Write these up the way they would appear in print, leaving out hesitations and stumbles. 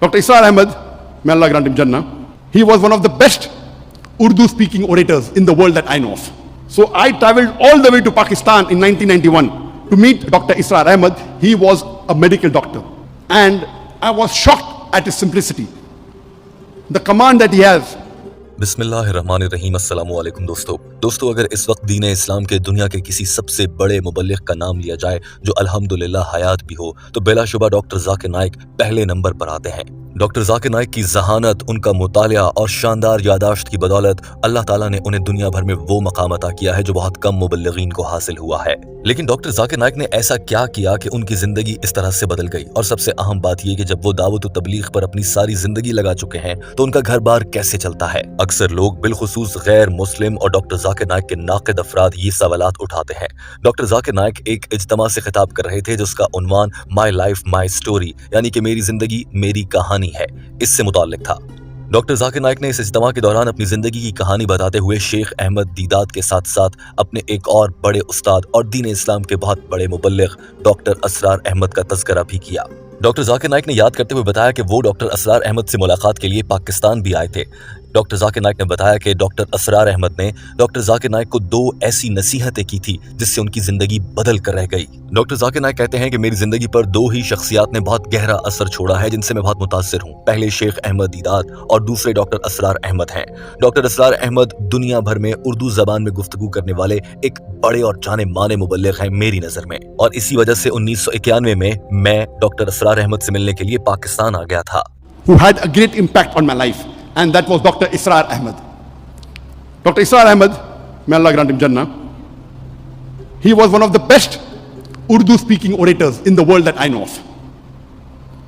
Dr. Israr Ahmad, may Allah grant him Jannah, he was one of the best Urdu speaking orators in the world that I know of. So I traveled all the way to Pakistan in 1991 to meet Dr. Israr Ahmad. He was a medical doctor. And I was shocked at his simplicity. The command that he has. बिस्मिल्लाहिर्रहमानिर्रहीम। अस्सलामु अलैकुम दोस्तों, अगर इस वक्त दीन इस्लाम के दुनिया के किसी सबसे बड़े मुबल्लिग का नाम लिया जाए जो अल्हम्दुलिल्लाह हयात भी हो, तो बिलाशुबा डॉक्टर जाकिर नाइक पहले नंबर पर आते हैं। डॉक्टर जाकिर नाइक की जहानत, उनका मुतालिया और शानदार यादाश्त की बदौलत अल्लाह ताला ने उन्हें दुनिया भर में वो मकाम अता किया है जो बहुत कम मुबल्लिगीन को हासिल हुआ है। लेकिन डॉक्टर जाकिर नाइक ने ऐसा क्या किया कि उनकी जिंदगी इस तरह से बदल गई? और सबसे अहम बात यह कि जब वो दावत तबलीग पर अपनी सारी जिंदगी लगा चुके हैं तो उनका घर बार कैसे चलता है? अक्सर लोग बिलखुसूस गैर मुस्लिम और डॉक्टर जाकिर नाइक के नाक़िद अफराद ये सवालात उठाते हैं। डॉक्टर जाकिर नाइक एक इज्तिमा से खिताब कर रहे थे जिसका उन्वान माई लाइफ माई स्टोरी यानी कि मेरी जिंदगी मेरी कहानी है, इससे मुताल्लिक था। डॉक्टर जाकिर नाइक ने इस इज्तिमा के दौरान अपनी जिंदगी की कहानी बताते हुए शेख अहमद दीदात के साथ साथ अपने एक और बड़े उस्ताद और दीन इस्लाम के बहुत बड़े मुबल्लिग डॉक्टर असरार अहमद का तज़किरा भी किया। डॉक्टर जाकिर नाइक ने याद करते हुए बताया कि वो डॉक्टर असरार अहमद से मुलाकात के लिए पाकिस्तान भी आए थे। डॉक्टर जाकिर नाइक ने बताया कि डॉक्टर असरार अहमद ने डॉक्टर जाकिर नाइक को दो ऐसी नसीहतें की थी जिससे उनकी जिंदगी बदल कर रह गई। डॉक्टर जाकिर नाइक कहते हैं कि मेरी जिंदगी पर दो ही शख्सियात ने बहुत गहरा असर छोड़ा है जिनसे मैं बहुत मुतासिर हूँ। पहले शेख अहमद दीदात और दूसरे डॉक्टर असरार अहमद हैं। डॉक्टर असरार अहमद दुनिया भर में उर्दू जबान में गुफ्तगू करने वाले एक बड़े और जाने माने मुबल्लिग हैं मेरी नजर में, और इसी वजह से 1991 में मैं डॉक्टर असरार अहमद से मिलने के लिए पाकिस्तान आ गया था। Who had a great impact on my life, and that was Dr. Israr Ahmad. Dr. Israr Ahmad, may Allah grant him Jannah, he was one of the best Urdu speaking orators in the world that I know of.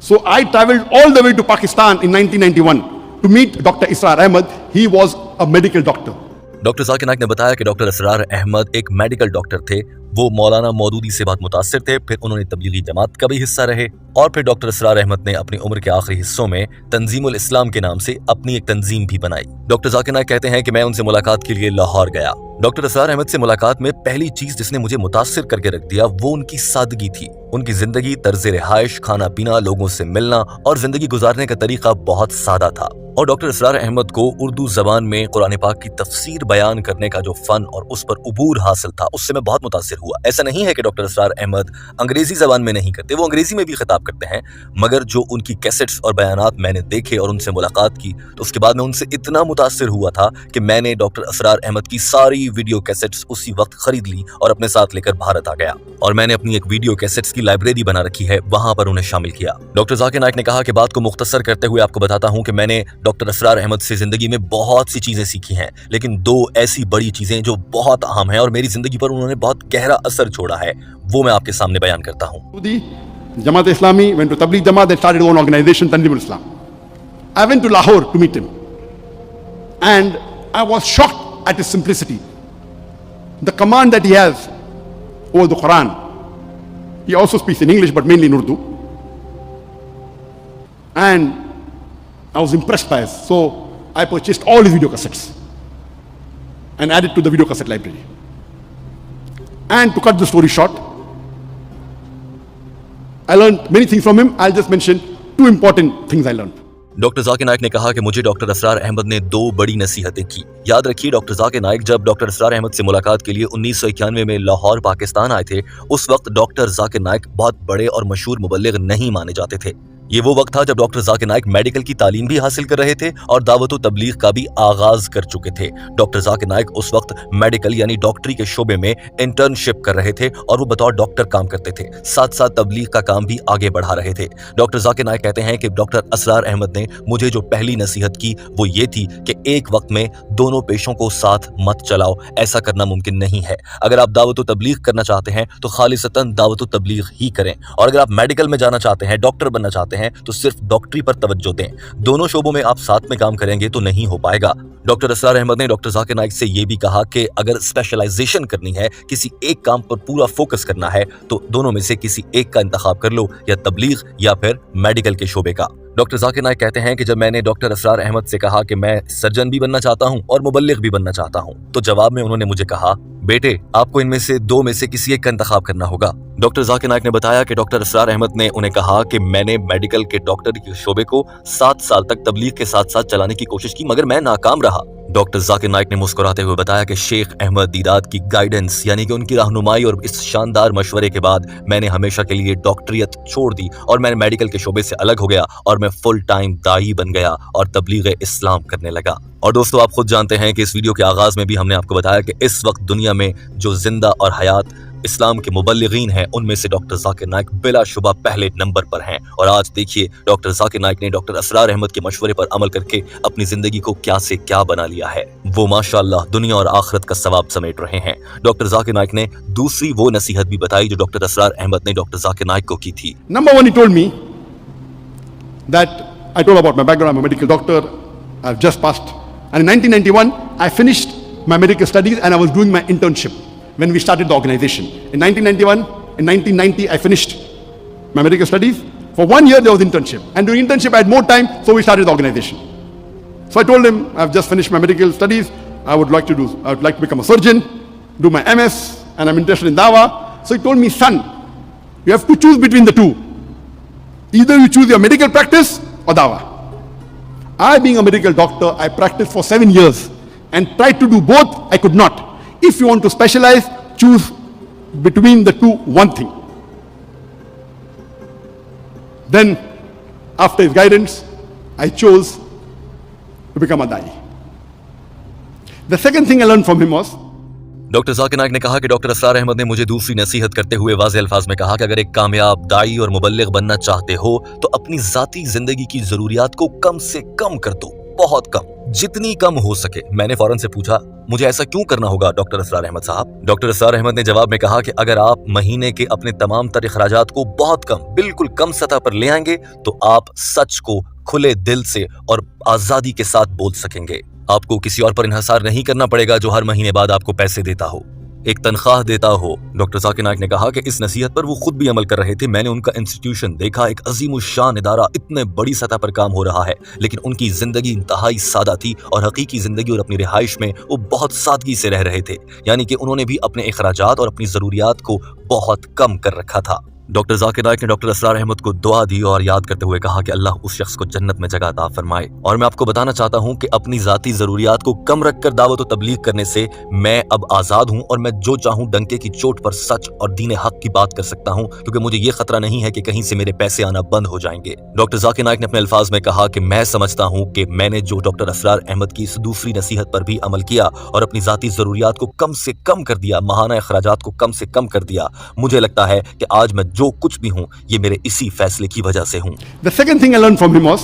So I traveled all the way to Pakistan in 1991 to meet Dr. Israr Ahmad. He was a medical doctor. Doctor Zakir Naik ने बताया कि doctor Asrar Ahmad एक medical doctor थे। वो मौलाना मौदूदी से बहुत मुतासिर थे, फिर उन्होंने तबलीगी जमात का भी हिस्सा रहे, और फिर डॉक्टर असरार अहमद ने अपनी उम्र के आखिरी हिस्सों में तंजीमुल इस्लाम के नाम से अपनी एक तंजीम भी बनाई। डॉक्टर जाकिर नाइक कहते हैं कि मैं उनसे मुलाकात के लिए लाहौर गया। डॉक्टर असरार अहमद से मुलाकात में पहली चीज जिसने मुझे मुतासिर करके रख दिया वो उनकी सादगी थी। उनकी जिंदगी, तर्ज रिहाइश, खाना पीना, लोगों से मिलना और जिंदगी गुजारने का तरीका बहुत सादा था। और डॉक्टर असरार अहमद को उर्दू जबान में कुरान पाक की तफसीर बयान करने का जो फन और उस पर उबूर हासिल था उससे मैं बहुत मुतासिर हुआ। ऐसा नहीं है कि डॉक्टर असरार अहमद अंग्रेजी जबान में नहीं करते, वो अंग्रेजी में भी खिताब करते हैं, मगर जो उनकी कैसेट्स और बयानात मैंने देखे और उनसे मुलाकात की तो उसके बाद मैं उनसे इतना मुतासिर हुआ था कि मैंने डॉक्टर असरार अहमद की सारी वीडियो कैसेट्स उसी वक्त खरीद ली और अपने साथ लेकर भारत आ गया, और मैंने अपनी एक वीडियो कैसेट्स की लाइब्रेरी बना रखी है, वहां पर उन्हें शामिल किया। डॉक्टर जाकिर नाइक ने कहा कि बात को मुख्तसर करते हुए आपको बताता हूं कि मैंने डॉक्टर असरार अहमद से जिंदगी में बहुत सी चीजें सीखी हैं, लेकिन दो ऐसी बड़ी चीजें जो बहुत अहम हैं और मेरी जिंदगी पर उन्होंने बहुत गहरा असर छोड़ा है, वो मैं आपके सामने बयान करता हूं। Jamaat Islami went to Tabligh Jamaat, they started their own organization, Tanzimul Islam. I went to Lahore to meet him, and I was shocked at his simplicity. The command that he has over the Quran. He also speaks in English, but mainly in Urdu. And I was impressed by it. So I purchased all his video cassettes and added to the video cassette library. And to cut the story short, I learned many things from him. I'll just mention two important things I learned. Doctor Zakir Naik ने कहा कि मुझे doctor Asrar Ahmad ने दो बड़ी नसीहतें की। याद रखिए, डॉक्टर जाकिर नाइक जब डॉक्टर असरार अहमद से मुलाकात के लिए 1991 में लाहौर पाकिस्तान आए थे, उस वक्त डॉक्टर जाकिर नाइक बहुत बड़े और मशहूर मुबल्लिग नहीं माने जाते थे। ये वो वक्त था जब डॉक्टर जाकिर नाइक मेडिकल की तालीम भी हासिल कर रहे थे और दावत व तबलीग का भी आगाज कर चुके थे। डॉक्टर जाकिर नाइक उस वक्त मेडिकल यानी डॉक्टरी के शोबे में इंटर्नशिप कर रहे थे और वो बतौर डॉक्टर काम करते थे, साथ साथ तबलीग का काम भी आगे बढ़ा रहे थे। डॉक्टर जाकिर नाइक कहते हैं कि डॉक्टर असरार अहमद ने मुझे जो पहली नसीहत की वो ये थी कि एक वक्त में दोनों पेशों को साथ मत चलाओ, ऐसा करना मुमकिन नहीं है। अगर आप दावत व तबलीग करना चाहते हैं तो खालिसतन दावत व तबलीग ही करें, और अगर आप मेडिकल में जाना चाहते हैं, डॉक्टर बनना चाहते हैं तो सिर्फ डॉक्टरी पर तवज्जो दें। दोनों शोबों में आप साथ में काम करेंगे तो नहीं हो पाएगा। डॉक्टर असरार अहमद ने डॉक्टर जाकिर नाइक से ये भी कहा कि अगर स्पेशलाइजेशन करनी है, किसी एक काम पर पूरा फोकस करना है, तो दोनों में से किसी एक का इंतखाब कर लो, या तबलीग या फिर मेडिकल के शोबे का। डॉक्टर जाकिर नाइक कहते हैं कि जब मैंने डॉक्टर असरार अहमद से कहा कि मैं सर्जन भी बनना चाहता हूं और मुबल्लिग भी बनना चाहता हूं, तो जवाब में उन्होंने मुझे कहा, بیٹے آپ کو इनमें से दो में से किसी एक का इंतखाब करना होगा। डॉक्टर जाकिर नाइक ने बताया कि डॉक्टर असरार अहमद ने उन्हें कहा कि मैंने मेडिकल के डॉक्टर के शोबे को 7 साल तक तबलीग के साथ साथ चलाने की कोशिश की मगर मैं नाकाम रहा। डॉक्टर जाकिर नाइक ने मुस्कुराते हुए बताया कि शेख अहमद दीदात की गाइडेंस यानी कि उनकी रहनुमाई और इस शानदार मशवरे के बाद मैंने हमेशा के लिए डॉक्टरियत छोड़ दी और मैंने मेडिकल के शोबे से अलग हो गया और मैं फुल टाइम दाई बन गया और तबलीग इस्लाम करने लगा। और दोस्तों आप खुद जानते हैं कि इस वीडियो के आगाज में भी हमने आपको बताया कि इस वक्त दुनिया में जो जिंदा और हयात इस्लाम के मुबल्लिगीन हैं उनमें से डॉक्टर जाकिर नाइक बिलाशुबा पहले नंबर पर हैं। और आज देखिए डॉक्टर जाकिर नाइक ने डॉक्टर असरार अहमद के मशवरे पर अमल करके अपनी जिंदगी को क्या से क्या बना लिया है। वो माशाअल्लाह दुनिया और आखिरत का सवाब समेट रहे हैं। डॉक्टर जाकिर नाइक ने दूसरी वो नसीहत भी बताई जो डॉक्टर असरार अहमद ने डॉक्टर जाकिर नाइक को की थी। Number one, he told me that I told about my background. I'm a medical doctor. I've just passed. And in 1991, I finished my medical studies and I was doing my internship when we started the organization. In 1990, I finished my medical studies. For 1 year, there was internship. And during internship, I had more time, so we started the organization. So I told him, I've just finished my medical studies. I would like to become a surgeon, do my MS, and I'm interested in dawah. So he told me, son, you have to choose between the two. Either you choose your medical practice or dawah. I, being a medical doctor, I practiced for 7 years and tried to do both. I could not. If you want to specialize, choose between the two one thing. Then, after his guidance, I chose to become a da'i. The second thing I learned from him was, doctor Zakir Naik ने कहा कि doctor Asrar Ahmad ने मुझे दूसरी नसीहत करते हुए वाज़ेह अल्फाज में कहा कि अगर एक कामयाब दाई और मुबल्लिग बनना चाहते हो तो अपनी जाती जिंदगी की जरूरियात को कम से कम कर दो, बहुत कम, जितनी कम हो सके। मैंने फौरन से पूछा मुझे ऐसा क्यों करना होगा डॉक्टर असरार अहमद साहब? डॉक्टर असरार अहमद ने जवाब में कहा कि अगर आप महीने के अपने तमाम तर अखराजात को बहुत कम, बिल्कुल कम सतह पर ले आएंगे तो आप सच को खुले दिल से और आजादी के साथ बोल सकेंगे। आपको किसी और पर इन्हसार नहीं करना पड़ेगा जो हर महीने बाद आपको पैसे देता हो, एक तनख्वाह देता हो। डॉक्टर जाकिर नाइक ने कहा कि इस नसीहत पर वो खुद भी अमल कर रहे थे। मैंने उनका इंस्टीट्यूशन देखा, एक अजीमुशान इदारा, इतने बड़ी सतह पर काम हो रहा है, लेकिन उनकी जिंदगी इंतहाई सादा थी और हकीकी जिंदगी और अपनी रिहाइश में वो बहुत सादगी से रह रहे थे, यानी कि उन्होंने भी अपने अखराजात और अपनी जरूरियात को बहुत कम कर रखा था। डॉक्टर जाकिर नाइक ने डॉक्टर असरार अहमद को दुआ दी और याद करते हुए कहा कि अल्लाह उस शख्स को जन्नत में जगह अता फरमाए। और मैं आपको बताना चाहता हूं कि अपनी जाती जरूरियात को कम रखकर दावत और तबलीग करने से मैं अब आजाद हूं और मैं जो चाहूं डंके की चोट पर सच और दीन हक की बात कर सकता हूं, क्योंकि मुझे ये खतरा नहीं है कि कहीं से मेरे पैसे आना बंद हो जाएंगे। डॉक्टर जाकिर नाइक ने अपने अल्फाज में कहा कि मैं समझता हूं कि मैंने जो डॉक्टर असरार अहमद की इस दूसरी नसीहत पर भी अमल किया और अपनी जाती जरूरियात को कम से कम कर दिया, माहाना अखराजात को कम से कम कर दिया, मुझे लगता है कि आज मैं जो कुछ भी हूं ये मेरे इसी फैसले की वजह से हूं। the second thing I learned from him was,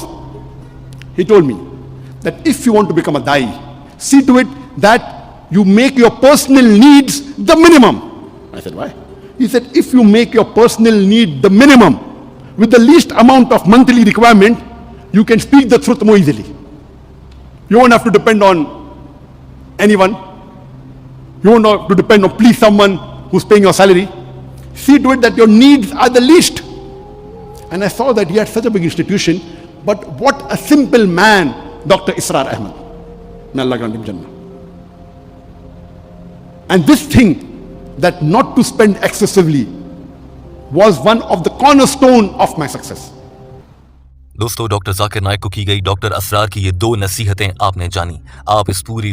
he told me that if you want to become a da'i, see to it that you make your personal needs the minimum. I said, why? He said, if you make your personal need the minimum with the least amount of monthly requirement, you can speak the truth more easily. You won't have to depend on anyone. You won't have to depend on please someone who's paying your salary. See to it that your needs are the least. And I saw that he had such a big institution, but what a simple man Dr. Israr Ahmad. May Allah grant him Jannah. And this thing, that not to spend excessively, was one of the cornerstone of my success. दोस्तों doctor Zakir Naik को की गई doctor Asrar की ये दो नसीहतें आपने जानी। आप इस पूरी